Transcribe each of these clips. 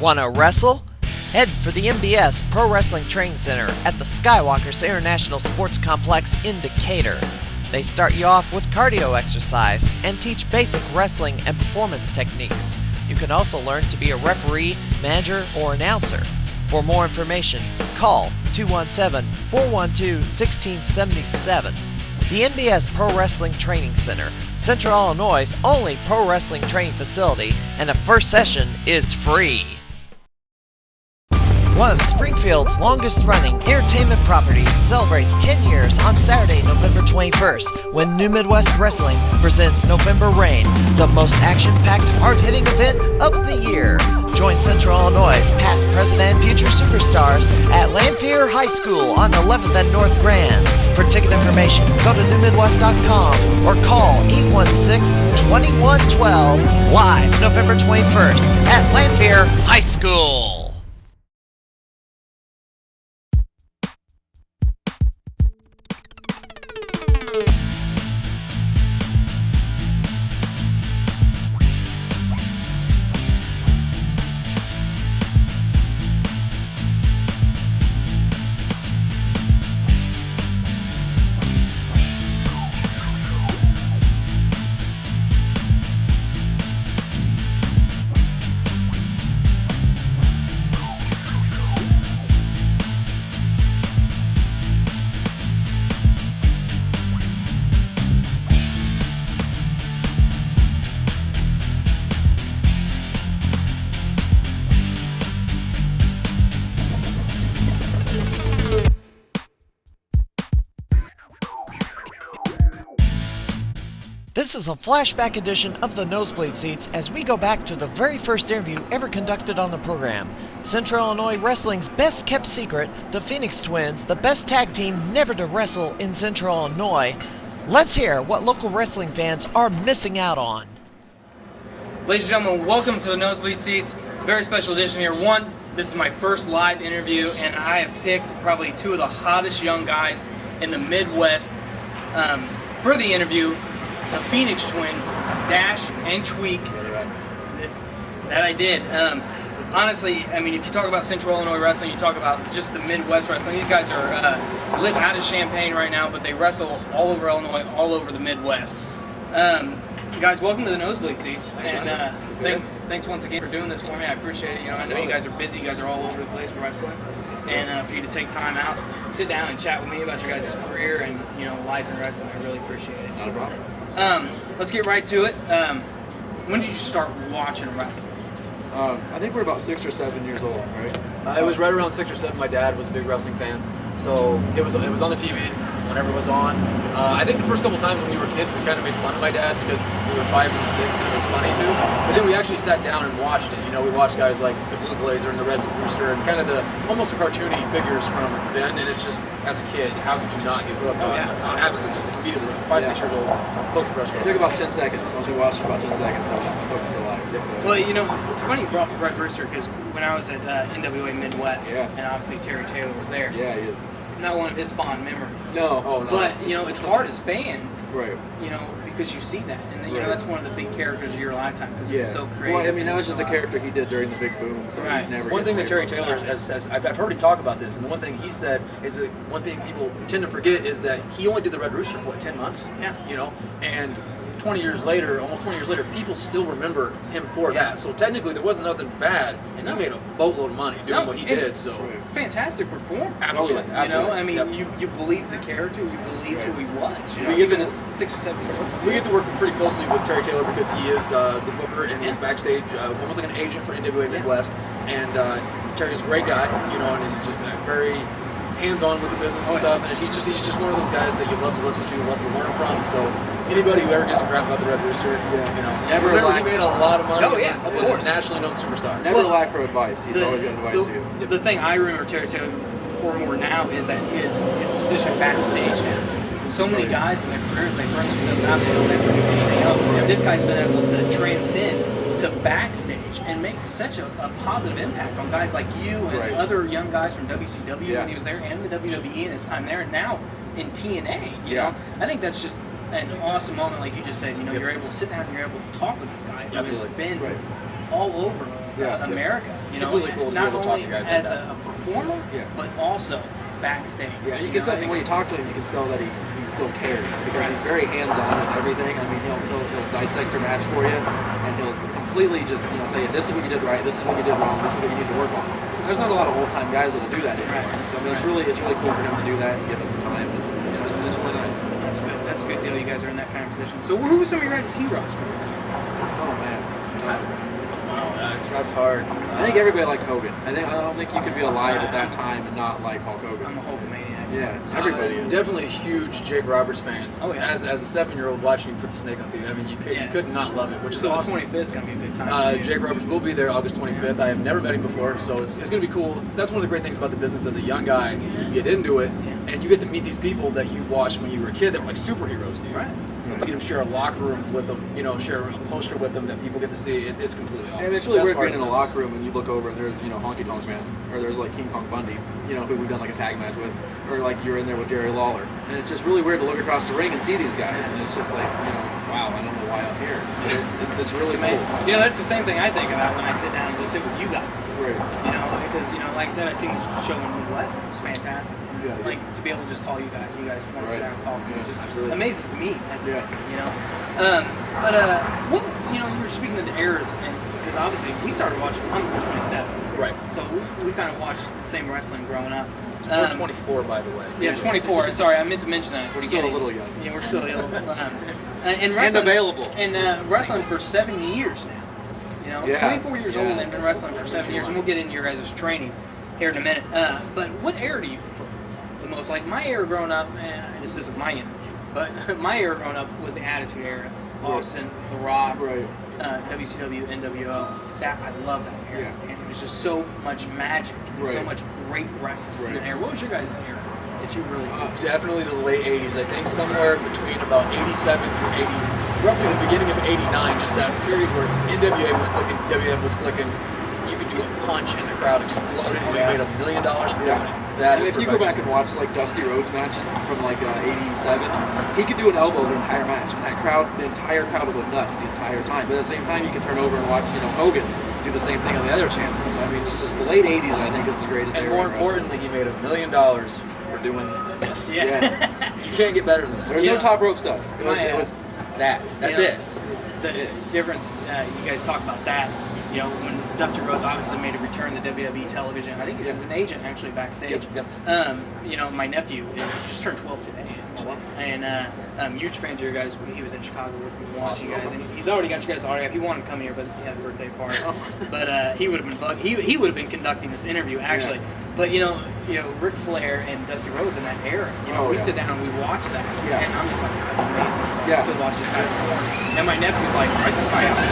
Wanna wrestle? Head for the MBS Pro Wrestling Training Center at the Skywalkers International Sports Complex in Decatur. They start you off with cardio exercise and teach basic wrestling and performance techniques. You can also learn to be a referee, manager, or announcer. For more information, call 217-412-1677. The MBS Pro Wrestling Training Center, Central Illinois' only pro wrestling training facility, and the first session is free. One of Springfield's longest-running entertainment properties celebrates 10 years on Saturday, November 21st, when New Midwest Wrestling presents November Rain, the most action-packed, hard-hitting event of the year. Join Central Illinois' past, present, and future superstars at Lanphier High School on 11th and North Grand. For ticket information, go to newmidwest.com or call 816-2112, live November 21st at Lanphier High School. This is a flashback edition of the Nosebleed Seats as we go back to the very first interview ever conducted on the program. Central Illinois Wrestling's best kept secret, the Phoenix Twins, the best tag team never to wrestle in Central Illinois. Let's hear what local wrestling fans are missing out on. Ladies and gentlemen, welcome to the Nosebleed Seats. Very special edition here. One, this is my first live interview, and I have picked probably two of the hottest young guys in the Midwest for the interview. The Phoenix Twins, Dash and Tweek. That I did. Honestly, I mean, if you talk about Central Illinois wrestling, you talk about just the Midwest wrestling. These guys are live out of Champaign right now, but they wrestle all over Illinois, all over the Midwest. Guys, welcome to the Nosebleed Seats. And thanks once again for doing this for me. I appreciate it. You know, I know you guys are busy. You guys are all over the place for wrestling. And for you to take time out, sit down and chat with me about your guys' career and, you know, life in wrestling, I really appreciate it. Not a problem. Let's get right to it. When did you start watching wrestling? I think we're about 6 or 7 years old, right? It was right around 6 or 7. My dad was a big wrestling fan, so it was on the TV whenever it was on. I think the first couple times when we were kids, we kind of made fun of my dad because we were 5 and 6, and it was funny too. But then we actually sat down and watched it. You know, we watched guys like the Blue Blazer and the Red Rooster, and kind of almost the cartoony figures from then. And it's just, as a kid, how could you not get hooked on absolutely just immediately 5, 6 years old, hooked for wrestling? It took about 10 seconds. Once we watched it about 10 seconds, I was hooked for life. So. Well, you know, it's funny you brought up Red Rooster because when I was at NWA Midwest, and obviously Terry Taylor was there. Yeah, he is. Not one of his fond memories. No. But, you know, it's hard as fans, right? You know, because you see that. And, you know, that's one of the big characters of your lifetime because he was so creative. Well, I mean, that was just a character he did during the big boom, so he's never... One thing that Terry Taylor has I've heard him talk about this, and the one thing he said is that one thing people tend to forget is that he only did the Red Rooster for, 10 months? Yeah. You know, and 20 years later, almost 20 years later, people still remember him for that. So technically, there wasn't nothing bad, and he made a boatload of money doing what he did. So fantastic performer. Absolutely. You know, I mean, you believe the character, you believed who he was. You know, we get even 6 or 7 years old. We get to work pretty closely with Terry Taylor because he is the booker and he's backstage, almost like an agent for NWA Midwest. And Terry's a great guy, you know, and he's just very hands-on with the business and stuff. And he's just one of those guys that you love to listen to, love to learn from. So anybody who ever gives a crap about the Red Rooster, you know, he made a lot of money. He was a nationally known superstar. Never lack for advice. He's always got advice to you. The thing I remember Terry Taylor for more now is that his position backstage. So many guys in their careers, they burn themselves out, they don't ever do anything else. This guy's been able to transcend to backstage and make such a positive impact on guys like you and other young guys from WCW when he was there, and the WWE in his time there, and now in TNA. You know, I think that's just an awesome moment, like you just said. You know, you're able to sit down and you're able to talk with this guy who has been all over America. You know, completely cool to be not able to talk only to guys as like that. a performer, but also backstage. Yeah, you can tell when you talk to him, you can tell that he still cares because he's very hands-on with everything. I mean, he'll dissect your match for you, and he'll completely just tell you this is what you did right, this is what you did wrong, this is what you need to work on. There's not a lot of old-time guys that'll do that anymore. So I mean, it's really cool for him to do that and give us the time. And, it's really nice. That's good. That's a good deal. You guys are in that kind of position. So who were some of your guys' heroes? Oh man. That's hard. I think everybody liked Hogan. I don't think you could be alive at that time and not like Hulk Hogan. I'm a Hulkamaniac. Yeah, everybody is. Definitely a huge Jake Roberts fan. Oh yeah. As a 7-year-old watching me put the snake on TV, I mean, you could not love it, which is so awesome. the 25th is going to be a good time. Jake Roberts will be there August 25th. I have never met him before, so it's going to be cool. That's one of the great things about the business as a young guy. You get into it, and you get to meet these people that you watched when you were a kid that were like superheroes to you. Right. So you get them share a locker room with them, share a poster with them that people get to see. It's completely awesome. And it's really weird being in a locker room and you look over and there's Honky Tonk Man, or there's like King Kong Bundy, who we've done like a tag match with, or like you're in there with Jerry Lawler, and it's just really weird to look across the ring and see these guys, and it's just like wow, I don't know why I'm here. It's really cool. That's the same thing I think about when I sit down and just sit with you guys. Right. Because like I said, I seen this show in the Midwest, and it was fantastic. And, like to be able to just call you guys want to sit down and talk. It just amazes me as a fan, what you were speaking of the eras, and because obviously we started watching. I'm 27, right? So we kind of watched the same wrestling growing up. We're 24, by the way. Yeah, 24. Sorry, I meant to mention that. We're still a little young. Yeah, we're still young. And wrestling, and available. And wrestling for 7 years now. 24 years old and been wrestling for 7 years, and we'll get into your guys' training here in a minute. But what era do you prefer the most? Like my era growing up, and this isn't my interview, but my era growing up was the Attitude Era. Austin, The Rock, WCW, NWO. I love that era. And it was just so much magic and so much great wrestling in that era. What was your guys' era that you really definitely the late 80s. I think somewhere between about 87 through 80, roughly the beginning of 89, just that period where NWA was clicking, WF was clicking. You could do a punch and the crowd exploded and we made $1 million for doing it. If you go back and watch like Dusty Rhodes matches from like '87, he could do an elbow the entire match, and the entire crowd would go nuts the entire time. But at the same time, you can turn over and watch Hogan do the same thing on the other channel. So I mean, it's just the late '80s. I think is the greatest. And era more importantly, he made $1 million for doing this. Yeah. You can't get better than that. There's no top rope stuff. It was that. That's it. The difference. You guys talk about that. When Dusty Rhodes obviously made a return to WWE television, I think he was an agent actually backstage. My nephew just turned 12 today, actually. And huge fan of your guys. He was in Chicago with me watching you guys, and he's already got you guys autograph. He wanted to come here, but he had a birthday party. But he would have been he would have been conducting this interview actually. But Ric Flair and Dusty Rhodes in that era. We sit down and we watch that, and I'm just like, that's amazing. I still watch this guy perform. And my nephew's like, why's this guy out there?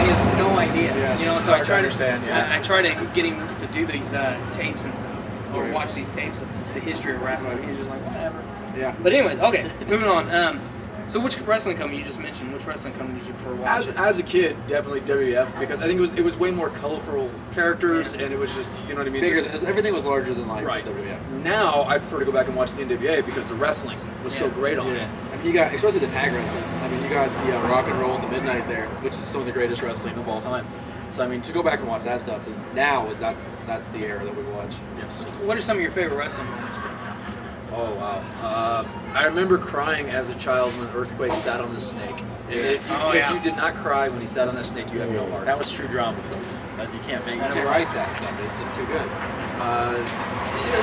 He has no idea. So I try to understand. I try to get him to do these tapes and stuff, or watch these tapes of the history of wrestling. He's just like, whatever. Yeah. But anyways, okay, moving on. So which wrestling company you just mentioned? Which wrestling company did you prefer watching? As a kid, definitely WWF, because I think it was way more colorful characters, and it was just what I mean. Bigger, everything was larger than life. Right. WWF. Now I prefer to go back and watch the NWA because the wrestling was so great on it. I mean, you got especially the tag wrestling. I mean, you got Rock and Roll in the Midnight there, which is some of the greatest wrestling of all time. So I mean, to go back and watch that stuff is now that's the era that we watch. Yes. What are some of your favorite wrestling moments? Oh wow! I remember crying as a child when Earthquake sat on the snake. If you did not cry when he sat on that snake, you have no heart. That was true drama, folks. That you can't make. You can't write that stuff. It's just too good.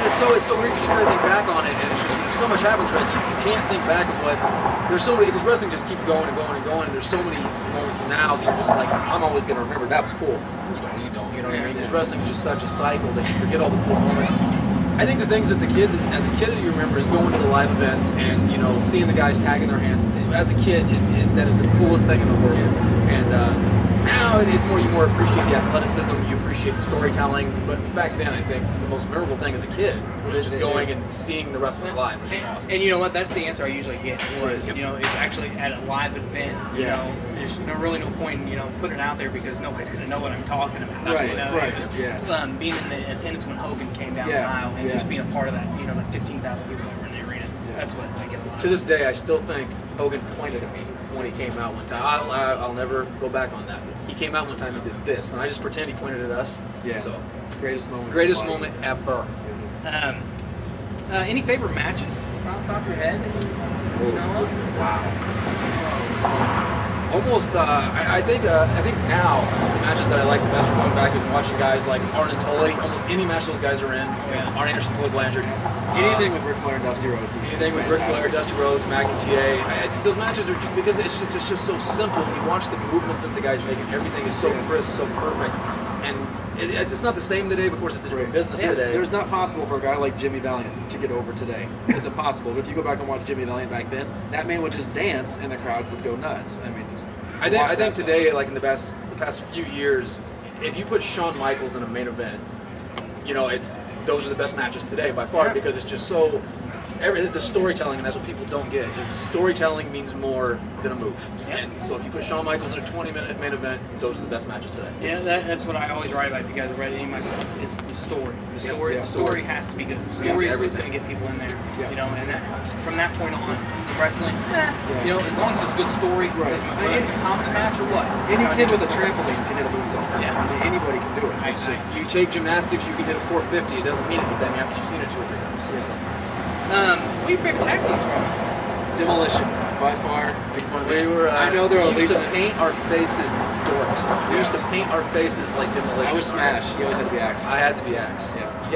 It's so weird because you try to think back on it, and it's just so much happens. Right? You can't think back of what. There's so many because wrestling just keeps going and going and going. And there's so many moments now that you're just like, I'm always going to remember that was cool. You don't. You know what I mean? Because wrestling is just such a cycle that you forget all the cool moments. I think the things that as a kid you remember is going to the live events and seeing the guys tagging their hands. As a kid, that is the coolest thing in the world. And now it's you more appreciate the athleticism, you appreciate the storytelling. But back then, I think the most memorable thing as a kid was just going and seeing the wrestlers live. Which is awesome. And you know what? That's the answer I usually get. Was it's actually at a live event. There's really no point in putting it out there because nobody's going to know what I'm talking about. Being in the attendance when Hogan came down the aisle and just being a part of that, the 15,000 people that were in the arena. That's what I get a lot. To this day, I still think Hogan pointed at me when he came out one time. I'll never go back on that. He came out one time and did this, and I just pretend he pointed at us. Yeah. So Greatest moment. greatest moment ever. Any favorite matches off the top of your head? You know? Wow. Almost, I think now the matches that I like the best are going back and watching guys like Arn and Tully. Almost any match those guys are in. Yeah. Arn Anderson, Tully Blanchard. Anything with Ric Flair and Dusty Rhodes. Anything with Ric Flair, Dusty Rhodes, Magnum TA. Those matches are because it's just so simple. You watch the movements that the guys make, and everything is so crisp, so perfect. And it's not the same today, but of course it's a different business today. There's not possible for a guy like Jimmy Valiant to get over today. It's impossible. But if you go back and watch Jimmy Valiant back then, that man would just dance and the crowd would go nuts. I mean, I think today, like in the past few years, if you put Shawn Michaels in a main event, you know, those are the best matches today by far because it's just so. The storytelling, and that's what people don't get, is storytelling means more than a move. Yeah. And so if you put Shawn Michaels in a 20-minute main event, those are the best matches today. Yeah, that's what I always write about. If you guys have read any of my stuff, is the story. The story has to be good. The story is what's going to get people in there. Yeah. You know, and from that point on, wrestling, you know, as long as it's a good story, doesn't matter whether it's a comedy match or what. Any kid with a trampoline can hit a moonsault. Yeah. I mean, anybody can do it. It's just, You take gymnastics, you can hit a 450. It doesn't mean anything after you've seen it 2 or 3 times. what are your favorite tag teams from? Demolition, by far. I know they're we used to elite. paint our faces dorks. We used to paint our faces like Demolition. I was Smash. You always had to be Axe. I had to be Axe. Yeah. You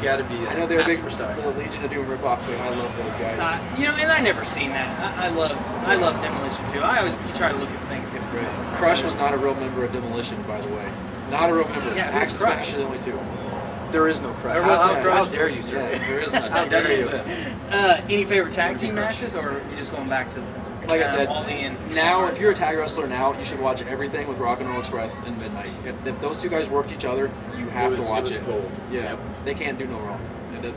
gotta be. I know they're big superstar. for the Legion of Doom ripoff thing. I love those guys. You know, and I never seen that. I love Demolition too. You try to look at things differently. Crush was not a real member of Demolition, by the way. Not a real member. Yeah, Axe who's and Crush? Smash are the only two. There is no Crush. There was no Crush? How dare you, sir? Yeah, there is none. How does it There exist? Any favorite tag team matches, or are you just going back to Like I said, Wally and now if you're a tag wrestler now, you should watch everything with Rock and Roll Express and Midnight. If those two guys worked each other, you have to watch it. Gold. Yeah, they can't do no wrong.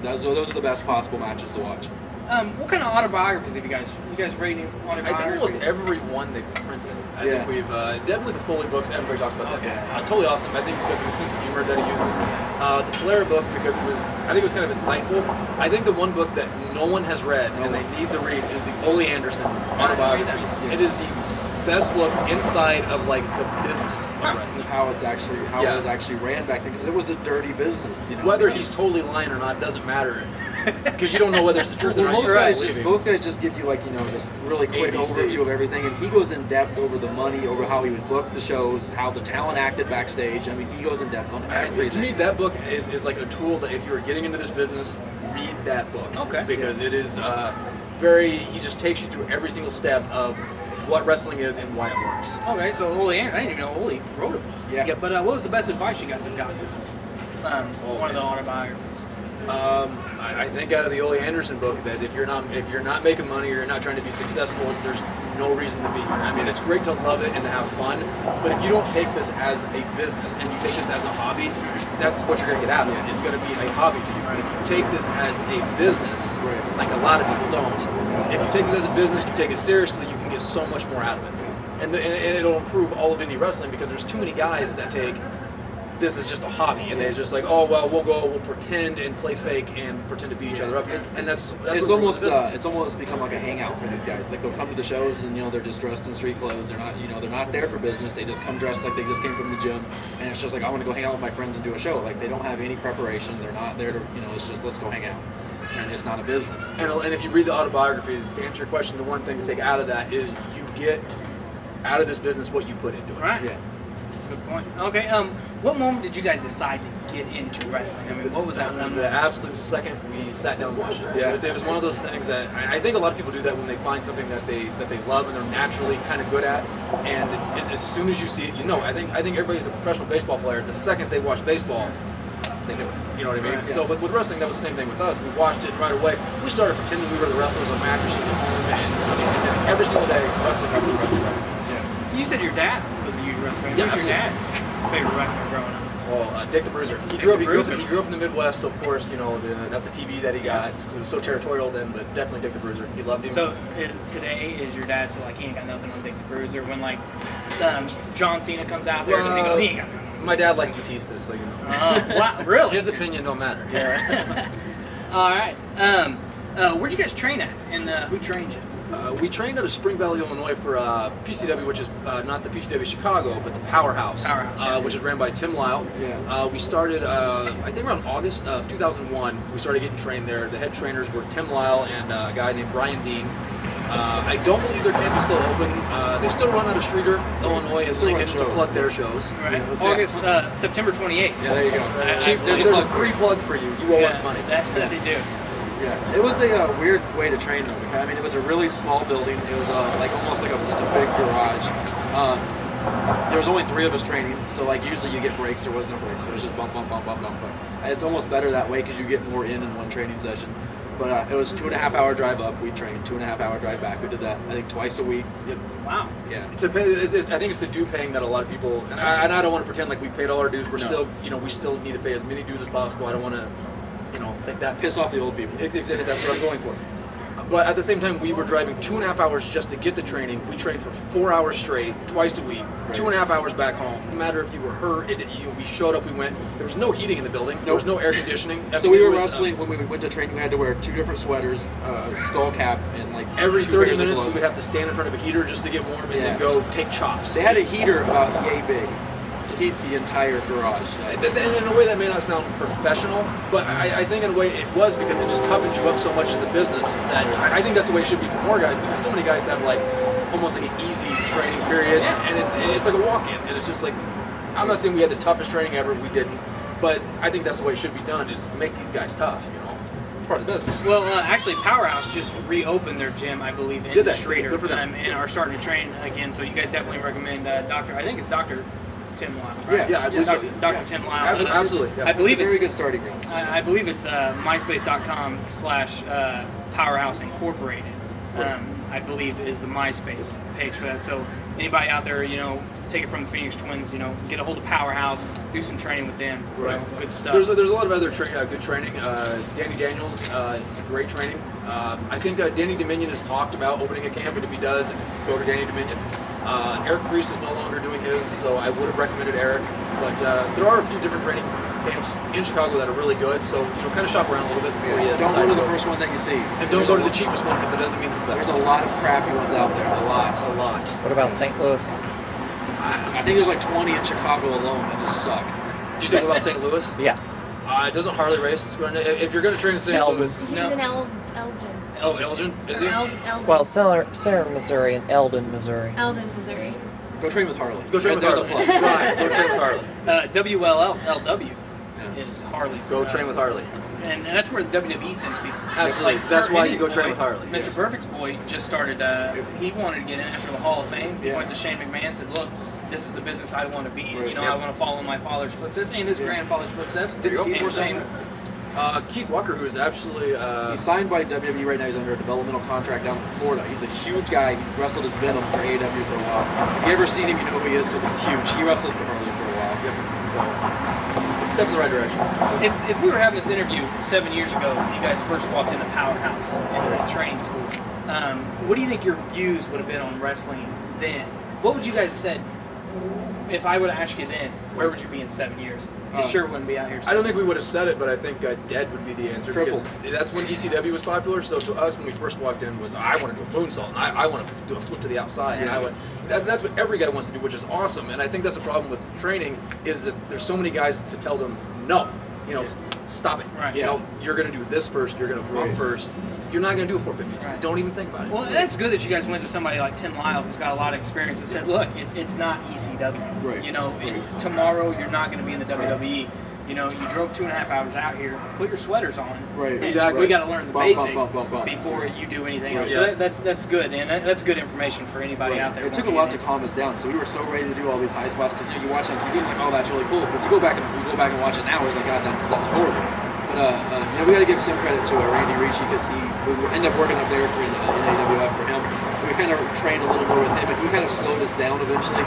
Those are the best possible matches to watch. what kind of autobiographies have you guys read any I autobiographies? think almost every one they've printed. I think we've definitely the Foley books. Everybody talks about that. Yeah. Totally awesome. I think because of the sense of humor that he uses. The Flair book because I think it was kind of insightful. I think the one book that no one has read and they need to read is the Ole Anderson autobiography. It is the best look inside of like the business of wrestling. How it was actually ran back then, because it was a dirty business. You know? Whether he's totally lying or not doesn't matter, because you don't know whether it's the truth or Well, not. most guys just give you just really quick ABC. overview of everything, and he goes in depth over the money, over how he would book the shows, how the talent acted backstage. I mean, he goes in depth on everything. To me, that book is like a tool that if you're getting into this business, read that book. Okay. Because it is he just takes you through every single step of what wrestling is and why it works. Okay, so Ole Anderson, I didn't even know Ole wrote a book. Yeah. But what was the best advice you guys have gotten? One of the autobiographies. I think out of the Ole Anderson book that if you're not making money or you're not trying to be successful, there's no reason to be here. I mean, it's great to love it and to have fun, but if you don't take this as a business and you take this as a hobby, that's what you're going to get out of it. It's going to be a hobby to you. But if you take this as a business, like a lot of people don't, if you take this as a business, you take it seriously, you can get so much more out of it. And it'll improve all of indie wrestling because there's too many guys that take this is just a hobby, and they're just like, oh well, we'll pretend and play fake and pretend to beat each other up, and that's it's almost become like a hangout for these guys. Like they'll come to the shows and they're just dressed in street clothes. They're not there for business. They just come dressed like they just came from the gym, and it's just like I want to go hang out with my friends and do a show. Like they don't have any preparation. They're not there to it's just let's go hang out, and it's not a business. And if you read the autobiographies, to answer your question, the one thing to take out of that is you get out of this business what you put into it. Right. Yeah. Good point. Okay. What moment did you guys decide to get into wrestling? I mean, what was that one? The absolute second we sat down and watched it. Yeah. It was one of those things that I think a lot of people do that when they find something that they love and they're naturally kind of good at, and as soon as you see it, I think everybody's a professional baseball player. The second they watch baseball, they knew it. You know what I mean? Right. So, but with wrestling, that was the same thing with us. We watched it right away. We started pretending we were the wrestlers on mattresses at home, and then every single day, wrestling. Yeah. You said your dad was a huge wrestler. Yeah, Who's your dad's favorite wrestler growing up? Well, Dick the Bruiser. He grew up in the Midwest, so of course, that's the TV that he got. He was so territorial then, but definitely Dick the Bruiser. He loved him. So today is your dad, so like he ain't got nothing on Dick the Bruiser. When like John Cena comes out there, does he go, he ain't got nothing? My dad likes Batista, so Wow, really? his opinion don't matter. Yeah. All right. Where'd you guys train at, and who trained you? We trained out of Spring Valley, Illinois for PCW, which is not the PCW Chicago, but the Powerhouse, which is ran by Tim Lyle. Yeah. We started, I think around August of 2001, we started getting trained there. The head trainers were Tim Lyle and a guy named Brian Dean. I don't believe their camp is still open. They still run out of Streeter, Illinois, and Lincoln to plug their shows. Right. August, September 28th. Yeah, there you go. There's a free plug for you. You owe us money. That they do. Yeah, it was a weird way to train though. Because, I mean, it was a really small building. It was almost like just a big garage. There was only 3 of us training, so like usually you get breaks. There was no breaks. So it was just bump. But it's almost better that way because you get more in one training session. But it was 2.5-hour drive up. We trained 2.5-hour drive back. We did that I think twice a week. Wow. Yeah. I think it's the due paying that a lot of people, and I don't want to pretend like we paid all our dues. We're still, we still need to pay as many dues as possible. I don't want to, like that. Piss off the old people. Exactly. That's what I'm going for. But at the same time, we were driving 2.5 hours just to get the training. We trained for 4 hours straight, twice a week, 2.5 hours back home. No matter if you were hurt, we showed up, we went. There was no heating in the building. There was no air conditioning. So we were wrestling, when we went to training, we had to wear 2 different sweaters, a skull cap, and like every 30 2 minutes we would have to stand in front of a heater just to get warm and then go take chops. They had a heater about yay big to heat the entire garage. And in a way that may not sound professional, but I think in a way it was because it just toughened you up so much in the business that I think that's the way it should be for more guys, because so many guys have like almost like an easy training period, and it's like a walk-in, and it's just like, I'm not saying we had the toughest training ever, we didn't, but I think that's the way it should be done, is make these guys tough, It's part of the business. Well, actually, Powerhouse just reopened their gym, I believe, in Streeter, Good for them. and are starting to train again. So you guys definitely recommend I think it's Dr. Tim Lyle, right? Yeah, I believe so. Dr. Tim Lyle. Absolutely. Yeah. I believe it's a very good starting ground. I believe it's myspace.com/Powerhouse Incorporated. I believe is the MySpace page for that. So anybody out there, take it from the Phoenix Twins, get a hold of Powerhouse, do some training with them. Right. Good stuff. There's a lot of other good training. Danny Daniels, great training. I think Danny Dominion has talked about opening a camp, and if he does, go to Danny Dominion. Eric Priest is no longer doing his, so I would have recommended Eric. But there are a few different training camps in Chicago that are really good, so kind of shop around a little bit before you Don't decide go to to the first one that you see. And don't go to the cheapest one, because that doesn't mean it's the best. There's a lot of crappy ones out there. A lot. What about St. Louis? I think there's like 20 in Chicago alone that just suck. Did you say about St. Louis? Yeah. Doesn't Harley race? If you're going to train in St. Louis... He's an Elgin. Elgin? Is he? Eldon. Well, Sarah, Missouri, and Eldon, Missouri. Eldon, Missouri. Go train with Harley. Go train with Harley. Right. Go train with Harley. WLLW is Harley's. Go train with Harley. And that's where the WWE sends people. Absolutely. That's why you go train with Harley. Mr. Perfect's boy just started, he wanted to get in after the Hall of Fame. He went to Shane McMahon and said, look, this is the business I want to be in. I want to follow my father's footsteps and his grandfather's footsteps. There you go. And Shane, Keith Walker, who is absolutely... He's signed by WWE right now. He's under a developmental contract down in Florida. He's a huge guy. He wrestled as Venom for AEW for a while. If you ever seen him, you know who he is because he's huge. He wrestled for Harley for a while. So, it's a step in the right direction. if we were having this interview 7 years ago, when you guys first walked into Powerhouse, into the training school, what do you think your views would have been on wrestling then? What would you guys have said if I would have asked you then, where would you be in 7 years? You sure wouldn't be out here. I don't think we would have said it, but I think dead would be the answer. Because that's when ECW was popular. So to us, when we first walked in, was I want to do a moonsault, and I want to do a flip to the outside. Yeah. And that's what every guy wants to do, which is awesome. And I think that's the problem with training, is that there's so many guys to tell them no. Stop it. Right. You're going to do this first. You're going to run first. You're not going to do a 450. Right. Don't even think about it. Well, that's good that you guys went to somebody like Tim Lyle, who's got a lot of experience, and said, look, it's not ECW. Right. Tomorrow you're not going to be in the WWE. You drove 2.5 hours out here. Put your sweaters on. Right. Exactly. We got to learn the basics bump. before you do anything Right. else. So that's good, and that's good information for anybody out there. It took a lot to calm us down. So we were so ready to do all these high spots because you watch on TV and like, oh, that's really cool. But you go back and watch it now, it's like, God, that's horrible. But we got to give some credit to Randy Ricci because we ended up working up there in AWF for him. We kind of trained a little more with him, and he kind of slowed us down eventually.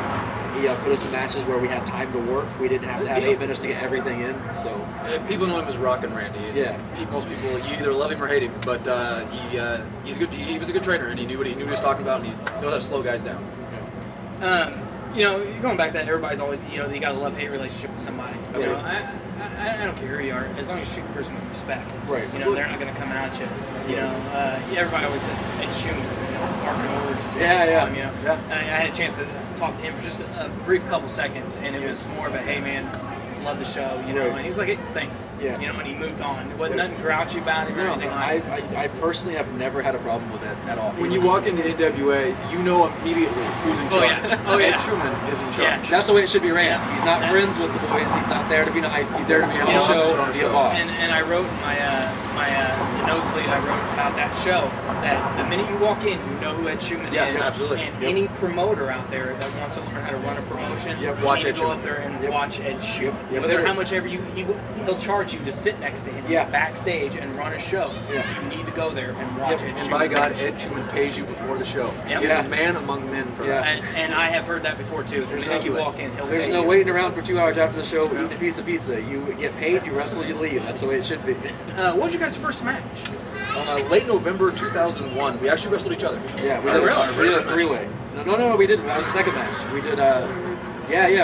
He put us in matches where we had time to work. We didn't have to have 8 minutes to get everything in. So people know him as Rockin' Randy. Yeah. Most people, you either love him or hate him, but he's good. He was a good trainer, and he knew what he was talking about, and he knows how to slow guys down. you know, going back to that, everybody's always, you know, you got a love-hate relationship with somebody. Right. So I don't care who you are, as long as you treat the person with respect. Right. You know, they're not going to come at you. You know, everybody always says Ed Schumann, you know, Market Orders. Yeah. You know, Yeah. I had a chance to talk to him for just a brief couple seconds, and it was more of a, hey man, love the show, you know, Right. and he was like, hey, thanks. Yeah. You know, and he moved on. It wasn't nothing grouchy about it or No, anything like that. I personally have never had a problem with it at all. When you walk into NWA, you know immediately who's in Oh, charge. yeah. Oh, yeah. Ed Truman is in charge. Yeah. That's the way it should be ran. He's not friends with the boys. He's not there to be nice. He's there to be on You the know, show on and the be a show. boss. And I wrote in the nosebleed, I wrote about that show, that the minute you walk in, you know who Ed Schumann Yeah, is. absolutely. And Yep. any promoter out there that wants to learn how to run a promotion, Yep, you watch need Ed to go Schumann. up there and Yep. watch Ed Schumann. Yep. Yes, No matter sir. how much ever he'll charge you to sit next to him Yeah. backstage and run a show. Yeah. You need to go there and watch Yep. Ed And Schumann. by God, Ed Truman pays you before the show. Yep. He's Yeah. a man among men for Yeah. that. And I have heard that before too. The minute you walk in, he'll There's pay no you. waiting around for 2 hours after the show eating a piece of pizza. You get paid, you wrestle, you leave. That's the way it should be. What was your guys' first match? Late November 2001, we actually wrestled each other. Yeah, we Oh, did, really? we did a three-way. No, we didn't. That was the second match. We did,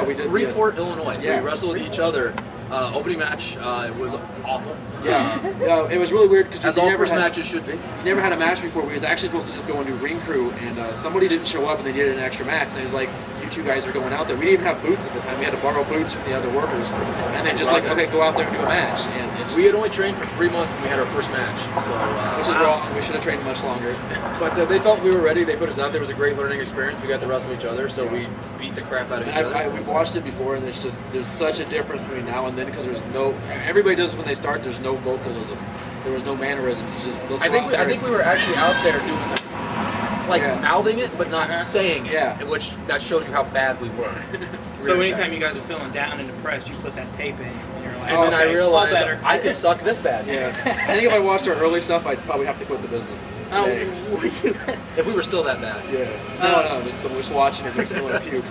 we did. Freeport, Illinois. Yeah. We wrestled each other. Opening match, it was awful. Yeah, it was really weird because As all first matches should be. never had a match before. We was actually supposed to just go and do ring crew, and somebody didn't show up, and they did an extra match. And it was like, you two guys are going out there. We didn't even have boots at the time. We had to borrow boots from the other workers, and then just like, okay, go out there and do a match. And it's, We had only trained for 3 months when we had our first match, so which is wrong. We should have trained much longer. But they felt we were ready. They put us out there. It was a great learning experience. We got to wrestle each other, so we beat the crap out of each other. We've watched it before, and there's such a difference between now and then because there's no. Everybody does it when they start. There's no vocalism. There was no mannerisms. It's just. I think we were actually out there doing the, like Yeah. mouthing it, but not saying it. Yeah. Which that shows you how bad we were. So anytime you guys are feeling down and depressed, you put that tape in, and you're like, And then I okay, all realized better. I could suck this bad. Yeah. I think if I watched our early stuff, I'd probably have to quit the business Oh, today. If we were still that bad. Yeah. No. Just watching it makes me want to puke.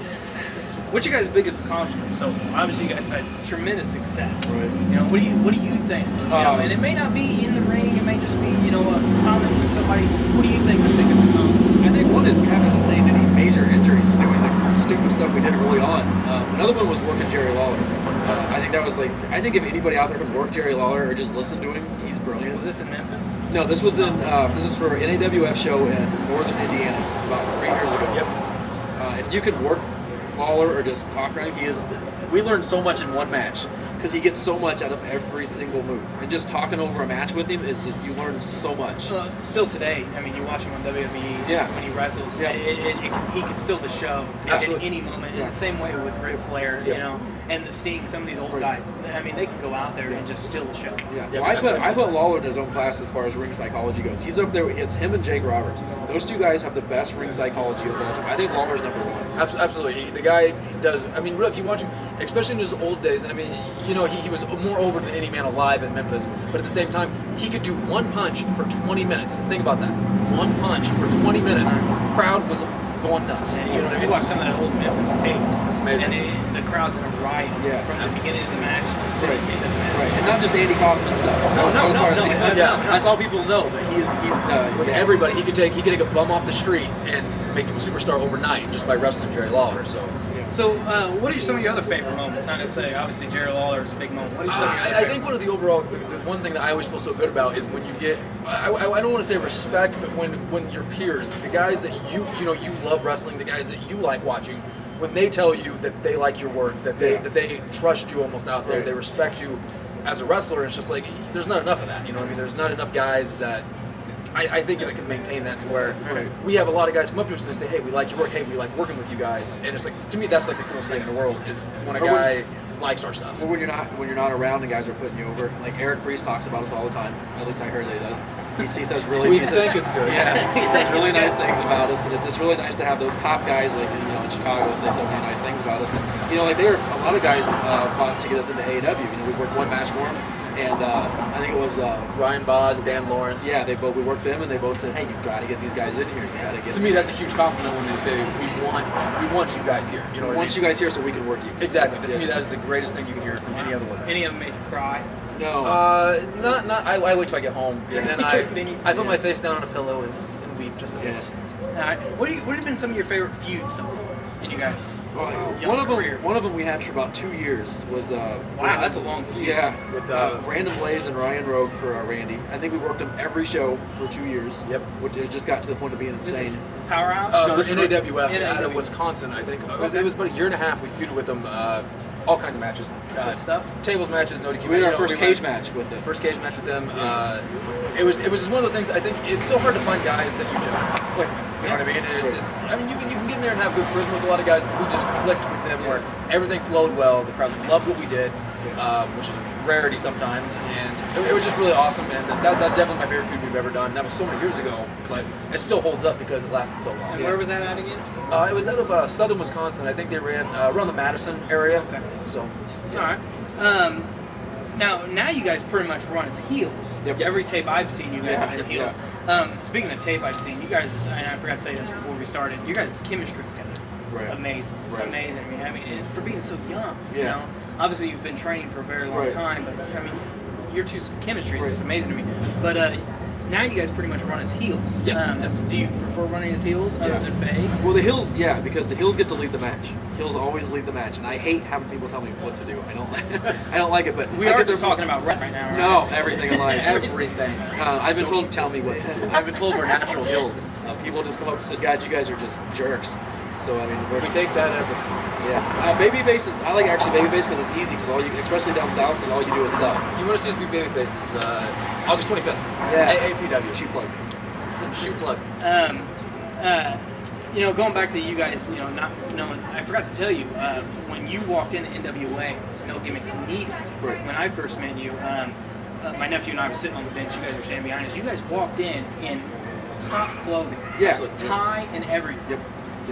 What's your guys' biggest accomplishment so far? Obviously, you guys have had tremendous success. Right. You know, what do you think? You know, and it may not be in the ring. It may just be, you know, a comment from somebody. What do you think the biggest accomplishment? I think one is we haven't sustained any major injuries doing the stupid stuff we did early on. Another one was working Jerry Lawler. I think that was like, I think if anybody out there can work Jerry Lawler or just listen to him, he's brilliant. Was this in Memphis? No, this was in, this is for an NAWF show in northern Indiana about 3 years ago. Yep. If you could work Lawler or just talk around, we learned so much in one match. Because he gets so much out of every single move. And just talking over a match with him is just, you learn so much. Still today, I mean, you watch him on WWE when he wrestles. Yeah. He can still the show at Absolutely. any moment. Yeah. In the same way with Ric Flair, Yeah. you know, and the Sting. Some of these old guys, I mean, they can go out there and just steal the show. Yeah, Yeah, well, I put Lawler in his own class as far as ring psychology goes. He's up there. It's him and Jake Roberts. Those two guys have the best ring psychology of all time. I think Lawler's number one. Absolutely. The guy does. I mean, look, you watch him, especially in his old days. I mean, you know, he was more over than any man alive in Memphis. But at the same time, he could do one punch for 20 minutes. Think about that. One punch for 20 minutes. Crowd was going nuts. And You know what I you mean? watch some of that old Memphis tapes. It's amazing. And the crowd's in a riot from the beginning of the match to the end of the match. Right, and not just Andy Kaufman stuff. No. Yeah. That's all people know. But he's With everybody, he could take a bum off the street and make him a superstar overnight just by wrestling Jerry Lawler. So, what are some of your other favorite moments? Not necessarily, obviously, Jerry Lawler is a big moment. What are some of your other I think one of the one thing that I always feel so good about is when you get, I don't want to say respect, but when your peers, the guys that you love wrestling, the guys that you like watching, when they tell you that they like your work, that they trust you almost out there, they respect you as a wrestler, it's just like, there's not enough of that, you know what I mean? There's not enough guys that, I think that can maintain that to where we have a lot of guys come up to us and they say, hey, we like your work, hey, we like working with you guys. And it's like, to me, that's like the coolest thing in the world is when a guy likes our stuff. Or when you're not around and guys are putting you over. Like Eric Priest talks about us all the time. At least I heard that he does. He says really. We think it's good. Yeah, he says really nice things about us, and it's just really nice to have those top guys like in Chicago say so many nice things about us. You know, like a lot of guys fought to get us into AEW. You know, we worked one match for them. And I think it was Ryan Boz, Dan Lawrence. Yeah, we worked them, and they both said, "Hey, you've got to get these guys in here. You got to get." To me, that's a huge compliment when they say we want you guys here. You know, we want you guys here so we can work you. Exactly. To me, that is the greatest thing you can hear from any other one. Any of them made you cry? No. Not. I wait till I get home, and then I put my face down on a pillow and weep just a bit. What have been some of your favorite feuds so far in you guys? One of them we had for about 2 years was Wow, that's a long feud. Yeah, with Brandon Blaze and Ryan Rogue for Randy. I think we worked them every show for 2 years. Yep. Which it just got to the point of being This is insane. Powerhouse? No, this is NAWF out of Wisconsin, I think. It was about a year and a half. We feuded with them. All kinds of matches. Good stuff. Tables matches, no DQ. We had our first cage match with them. First cage match with them. It was just one of those things. I think it's so hard to find guys that you just click with. You know what I mean? I mean, you can get in there and have good charisma with a lot of guys, but we just clicked with them where everything flowed well. The crowd loved what we did, which is a rarity sometimes, and it was just really awesome. And that's definitely my favorite feud we've ever done. That was so many years ago, but it still holds up because it lasted so long. And where was that at again? It was out of southern Wisconsin. I think they ran around the Madison area. Okay. So. All right. Now you guys pretty much run as heels. Yep. Every tape I've seen, you guys have been yeah. heels. Speaking of tape I've seen, you guys, and I forgot to tell you this before we started, you guys' chemistry together. Right. Amazing. Right. Amazing. I mean, for being so young, you Yeah. know. Obviously, you've been training for a very long Right. time, but I mean, your two chemistry is Right. just amazing to me. But now you guys pretty much run as heels. Yes. Yes. Do you prefer running as heels other than face? Well, the heels, yeah, because the heels get to lead the match. Heels always lead the match, and I hate having people tell me what to do. I don't like it, but We I are get just to- talking about wrestling right now, right? No, everything in life. Everything. I've been Don't told. you tell me what to do. I've been told we're natural heels. People just come up and say, "God, you guys are just jerks." So I mean, We take that as a yeah. Babyface is. I like actually babyface because it's easy. Because all you, especially down south, because all you do is sell. You want to see us be baby faces? August 25th. Yeah. AAPW. Shoot plug. Shoot plug. You know, going back to you guys, you know, not knowing, I forgot to tell you, when you walked into NWA, no gimmicks needed. Right. When I first met you, my nephew and I were sitting on the bench, you guys were standing behind us. You guys walked in top clothing. Yeah. Absolutely. Tie and everything. Yep.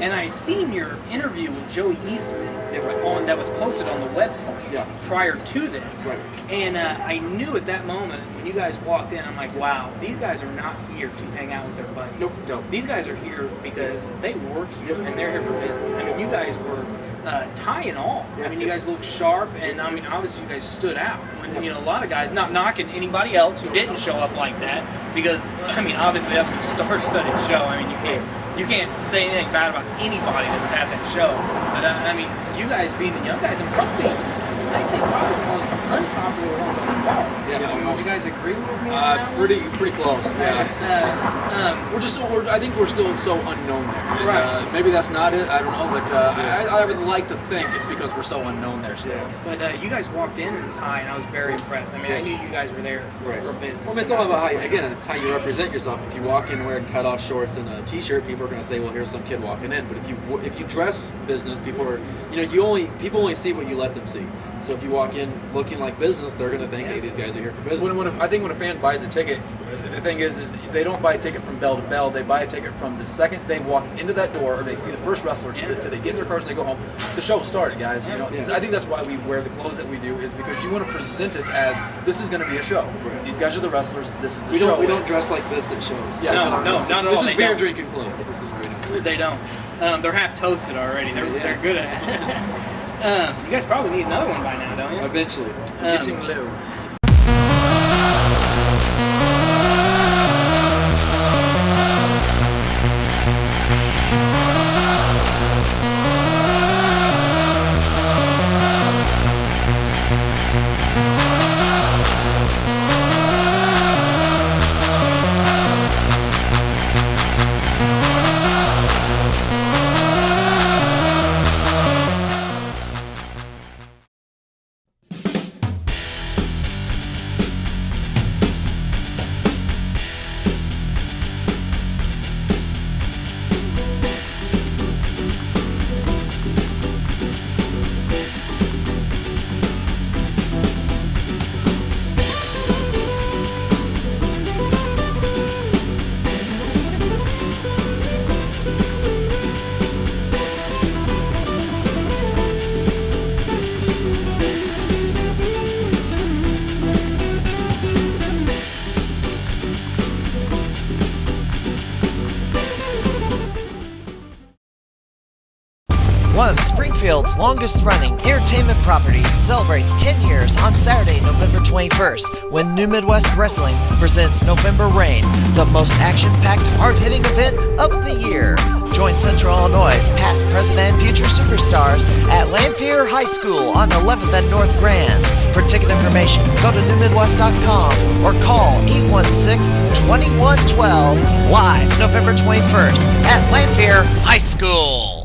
And I had seen your interview with Joey Easterman Yep. that was posted on the website Yeah. prior to this. Right. And I knew at that moment when you guys walked in, I'm like, wow, these guys are not here to hang out with their buddies. Nope. No. These guys are here because they work here and they're here for business. I mean, you guys were tie and all. I mean, you guys looked sharp, and I mean, obviously, you guys stood out. When, you know, a lot of guys, not knocking anybody else who didn't show up like that, because I mean, obviously, that was a star-studded show. I mean, you can't say anything bad about anybody that was at that show. But I mean, you guys being the young guys, and probably, I say probably the most unpopular ones on the card. Yeah, I mean, almost. you guys agree with me? on that one? Pretty close. Yeah. We're just I think we're still so unknown there. Right. Maybe that's not it. I don't know, but I would like to think it's because we're so unknown there still. But you guys walked in a tie, and I was very impressed. I mean, I knew you guys were there Right. for business. Well, it's all about how, again, it's how you represent yourself. If you walk in wearing cutoff shorts and a t-shirt, people are going to say, "Well, here's some kid walking in." But if you dress business, people are, you know, people only see what you let them see. So if you walk in looking like business, they're going to think, "Hey, these guys are here for business." I think when a fan buys a ticket, the thing is they don't buy a ticket from bell to bell. They buy a ticket from the second they walk into that door, or they see the first wrestler, till they get in their cars and they go home. The show started, guys. You know, Yeah. I think that's why we wear the clothes that we do, is because you want to present it as this is going to be a show. Right. These guys are the wrestlers. This is the show. We don't dress like this at shows. Yeah, No, not at all. This is They beer don't. drinking clothes. This is right. They don't. They're half toasted already. They're good at it. You guys probably need another one by now, don't you? Eventually. Getting low. One of Springfield's longest-running entertainment properties celebrates 10 years on Saturday, November 21st, when New Midwest Wrestling presents November Rain, the most action-packed, hard-hitting event of the year. Join Central Illinois' past, present, and future superstars at Lanphier High School on 11th and North Grand. For ticket information, go to newmidwest.com or call 816-2112, live November 21st at Lanphier High School.